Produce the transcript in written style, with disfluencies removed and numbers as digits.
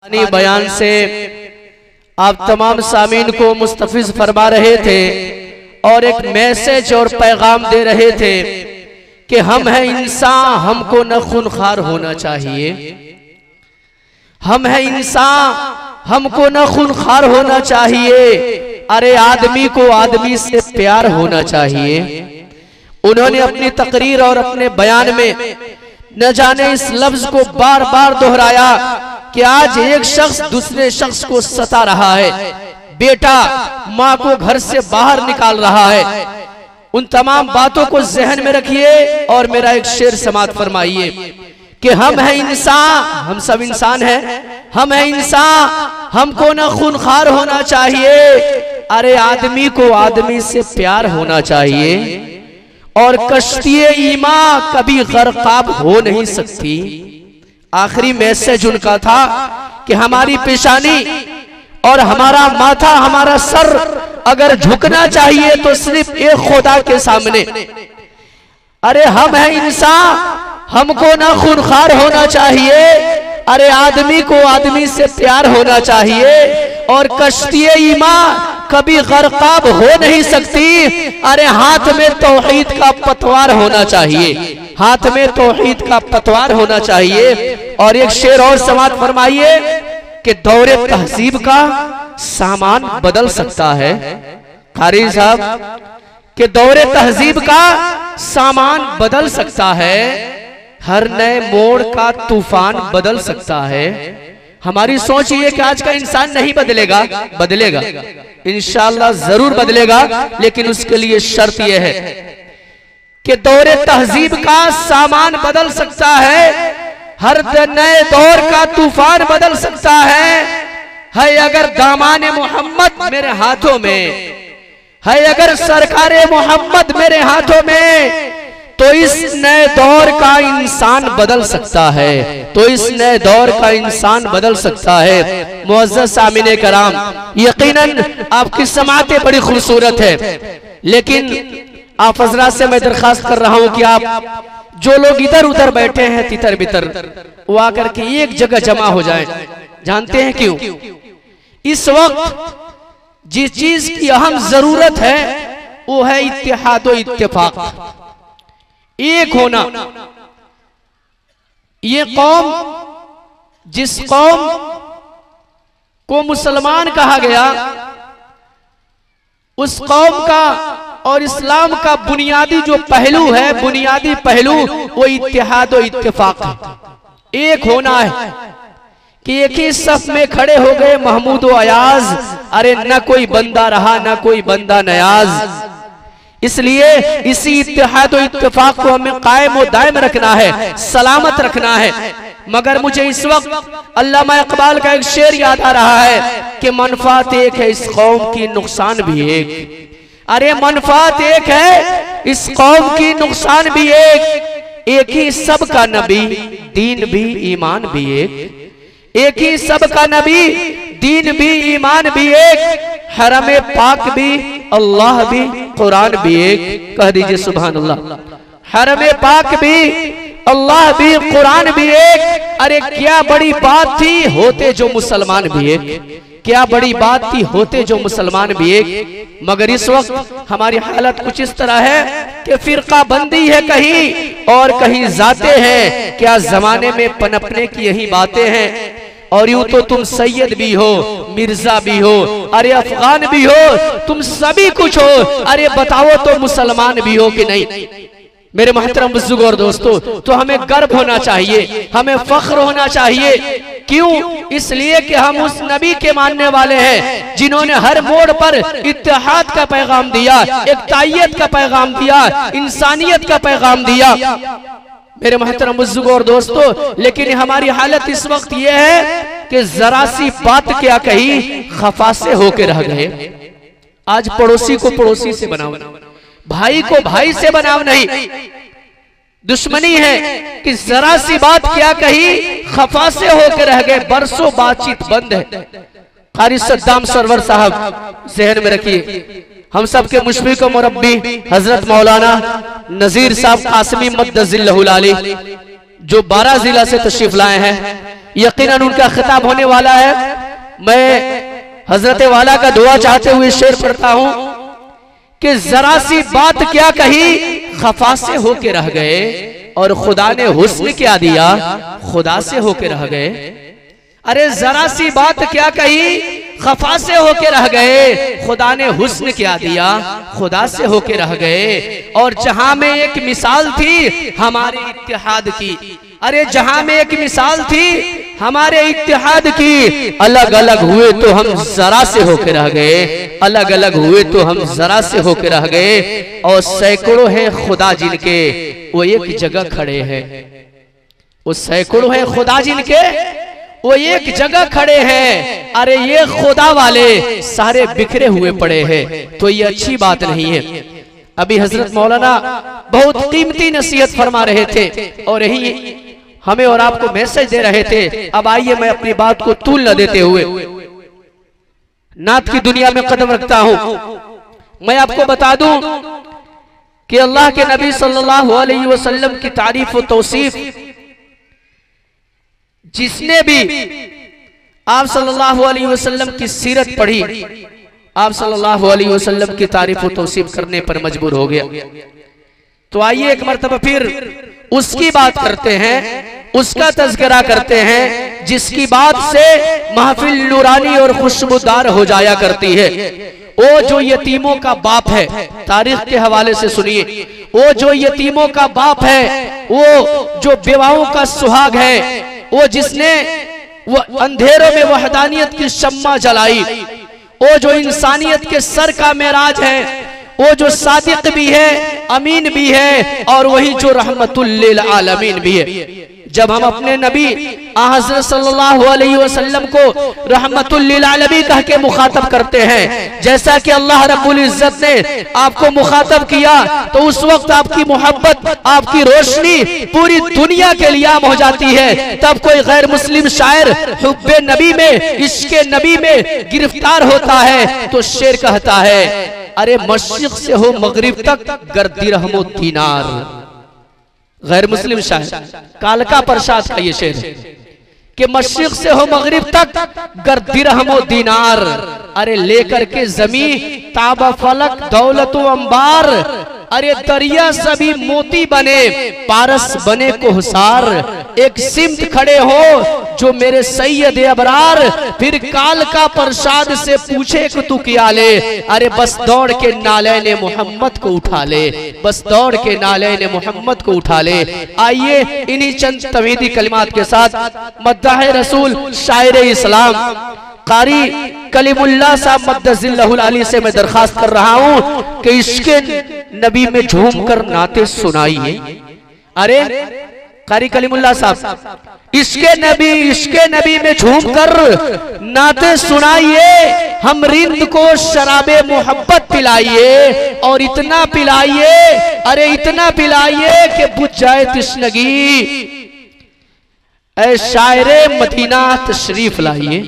बयान से आप तमाम सामीन को मुस्तफिज फरमा रहे थे और एक मैसेज और पैगाम दे रहे थे कि हम हैं इंसान, हमको न खूनखार होना चाहिए। हम हैं इंसान, हमको न खूनखार होना चाहिए। अरे आदमी को आदमी से प्यार होना चाहिए। उन्होंने अपनी तकरीर और अपने बयान में न जाने इस लफ्ज को बार बार दोहराया कि आज एक शख्स दूसरे शख्स को सता रहा है, बेटा माँ को घर से बाहर निकाल रहा है। उन तमाम बातों को जहन में रखिए और मेरा एक शेर समाप्त फरमाइए कि हम हैं इंसान, हम सब इंसान हैं, हम हैं इंसान, हमको न खूनखार होना चाहिए। अरे आदमी को आदमी से प्यार होना चाहिए और कश्ती ईमान कभी गर्काब हो नहीं सकती। आखिरी मैसेज उनका था कि हमारी पेशानी और हमारा माथा, हमारा सर अगर झुकना चाहिए तो सिर्फ एक खुदा के सामने। अरे हम हैं इंसान, हमको ना खूनखार होना चाहिए। अरे आदमी को आदमी से प्यार होना चाहिए और कश्ती ईमान कभी गर्काब हो नहीं सकती। अरे हाथ में तौहीद का पतवार होना चाहिए, हाथ में तौहीद का पतवार होना चाहिए। और एक शेर और समाप्त फरमाइए कि दौरे तहजीब का सामान बदल सकता है। कारी साहब कि दौरे तहजीब का सामान बदल सकता है, हर नए मोड़ का तूफान बदल सकता है। हमारी सोच ये कि आज का इंसान नहीं बदलेगा, बदलेगा इंशाअल्लाह जरूर बदलेगा, लेकिन उसके लिए शर्त यह है कि दौरे तहजीब का सामान बदल सकता है, हर नए दौर का तूफान बदल सकता है। अगर दामाने मोहम्मद मेरे हाथों में है, अगर सरकारे मोहम्मद मेरे हाथों में, तो इस नए दौर का इंसान बदल सकता है, तो इस नए दौर का इंसान बदल सकता है। मुअज़्ज़ज़ सामिने कराम, यकीनन आपकी समातें बड़ी खूबसूरत है, लेकिन आप हज़रात से मैं दरखास्त कर रहा हूं कि आप जो लोग इधर उधर बैठे हैं तितर बितर, वो आकर के एक जगह जमा हो जाएं। जानते हैं क्यों? इस वक्त जिस चीज की अहम जरूरत है वो है इत्तेहाद और इत्तेफाक, एक होना। ये कौम, जिस कौम को मुसलमान कहा गया, उस कौम का और इस्लाम का बुनियादी जो पहलू है, बुनियादी पहलू वो इत्तेहाद और इत्तेफाक है, एक होना है कि एक ही सफ में खड़े हो गए महमूद व अयाज। अरे न कोई बंदा रहा न कोई बंदा नयाज। इसलिए इसी इत्तेहाद और इत्तेफाक को हमें कायम और दायम रखना है, सलामत रखना है। मगर मुझे इस वक्त अल्लामा इकबाल का एक शेर याद आ रहा है कि मनफात एक है इस कौम की, नुकसान भी एक। अरे मनफात एक है इस कौम की, नुकसान भी एक ही सब का नबी, दीन भी ईमान भी एक ही सब का नबी, दीन भी ईमान भी एक, हरम पाक भी, अल्लाह भी, कुरान भी एक। कह दीजिए सुभान अल्लाह। हरम पाक भी, अल्लाह भी, कुरान भी एक। अरे क्या बड़ी बात थी होते जो मुसलमान भी एक, क्या बड़ी बात थी होते जो मुसलमान भी एक। मगर इस वक्त हमारी हालत कुछ इस तरह है कि फिरका बंदी है कहीं और कहीं जाते हैं। क्या जमाने में पनपने की यही बातें हैं? और यूं तो तुम सैयद भी हो, मिर्जा भी हो, अरे अफगान भी हो, तुम सभी कुछ हो। अरे बताओ तो मुसलमान भी हो कि नहीं? मेरे मोहतरम बुजुर्ग और दोस्तों, तो हमें गर्व होना चाहिए, हमें फख्र होना चाहिए। क्यों? इसलिए कि हम उस नबी के मानने वाले हैं जिन्होंने हर मोड़ पर इत्तेहाद का पैगाम दिया, एकतायत का पैगाम दिया, इंसानियत का पैगाम दिया। मेरे मोहतरम बुजुर्ग और दोस्तों, लेकिन हमारी हालत इस वक्त यह है कि जरा सी बात क्या कही खफा से होके रह गए। आज पड़ोसी को पड़ोसी से बनाओ, भाई को भाई से बनाव नहीं, दुश्मनी है कि जरा सी बात क्या कही खफा से होकर रह गए। बरसों बातचीत बंद है। कारी सद्दाम सरवर साहब जहन में रखिए, हम सब के मुशफिक मुरब्बी हजरत मौलाना नजीर साहब कासमी मद्दजिल्लहुल आली, जो 12 जिला से तशरीफ लाए हैं, यकीनन उनका खिताब होने वाला है। मैं हजरत वाला का दुआ चाहते हुए शेर पढ़ता हूं कि जरा सी बात क्या कही खफा से होके रह गए, और खुदा ने हुस्न क्या दिया खुदा से होके रह गए। अरे जरा सी बात क्या कही खफा से होके रह गए, खुदा ने हुस्न क्या दिया खुदा से होके रह गए। और जहां में एक मिसाल थी हमारे इत्तेहाद की, अरे जहां में एक मिसाल थी हमारे इत्तेहाद की, अलग अलग हुए तो हम जरा से होके रह गए, अलग अलग हुए तो हम जरा से होके रह गए। और सैकड़ों हैं खुदा जिनके वो एक जगह खड़े हैं, वो सैकड़ों हैं खुदा जिनके वो एक जगह खड़े हैं। अरे ये खुदा वाले सारे बिखरे हुए पड़े हैं, तो ये अच्छी बात नहीं है। अभी हजरत मौलाना बहुत कीमती नसीहत फरमा रहे थे और यही हमें और आपको मैसेज दे रहे थे। अब आइए मैं अपनी बात को तूल न देते हुए नात की दुनिया में कदम रखता हूं। मैं आपको बता दूं कि अल्लाह के नबी सल्लल्लाहु अलैहि वसल्लम की तारीफ और तौसीफ जिसने भी आप सल्लल्लाहु अलैहि वसल्लम की सीरत पढ़ी, आप सल्लल्लाहु अलैहि वसल्लम की तारीफ और तौसीफ करने पर मजबूर हो गया। तो आइए एक मर्तबा फिर उसकी बात करते हैं, उसका तज़किरा करते हैं जिसकी बात से महफिल नूरानी और खुशबूदार हो जाया करती है। वो जो यतीमों का बाप है, तारीख के हवाले से सुनिए, वो जो यतीमों का बाप है, वो जो बेवाओं का सुहाग है, वो जिसने वो अंधेरों में वहदानियत की शम्मा जलाई, वो जो इंसानियत के सर का मेराज है, वो जो सादिक भी है, अमीन भी है, और वही जो रहमतुल लिल आलमीन भी है। जब हम अपने नबी हज़रत सल्लल्लाहु अलैहि वसल्लम को रहमतुल लिल आलमीन कह के मुखातब करते हैं, जैसा कि अल्लाह रब्बुल इज्जत ने आपको मुखातब किया, तो उस वक्त आपकी मोहब्बत, आपकी रोशनी पूरी दुनिया के लिए आम हो जाती है। तब कोई गैर मुस्लिम शायर हुब्बे नबी में, इश्के नबी में गिरफ्तार होता है तो शेर कहता है, अरे मशरिक से हो मगरिब तक गर दिरहमो दीनार। गैर मुस्लिम शायर कालका प्रसाद का ये शेर है कि मशरिक से हो मगरिब तक गर दिरहमो दीनार। अरे लेकर के जमी ताबा फलक दौलत अंबार, अरे दरिया सभी मोती बने पारस बने कोहसार। एक सिमत खड़े हो जो मेरे सैयद अबरार, फिर काल का प्रसाद से पूछे कि तू क्या ले, अरे बस दौड़ के नालैने मोहम्मद को उठा ले, बस दौड़ के नालैने मोहम्मद को उठा ले। आइए इन्हीं चंद तवीदी कलिमात के साथ मद्दाह रसूल शायर इस्लाम कारी कलीमुल्लाह साहब मद्दजिल्लहुल अली से मैं दरखास्त कर रहा हूं कि इसके नबी में झूम कर नाते सुनाइए। अरे कारी कलीमुल्लाह साहब, इसके नबी में झूम कर नाते सुनाइए, हम रिंद को शराबे मोहब्बत पिलाइए, और इतना पिलाइए, अरे इतना पिलाइए कि बुझ जाए तिश्नगी। ऐ शायरे मदीना तशरीफ लाइए।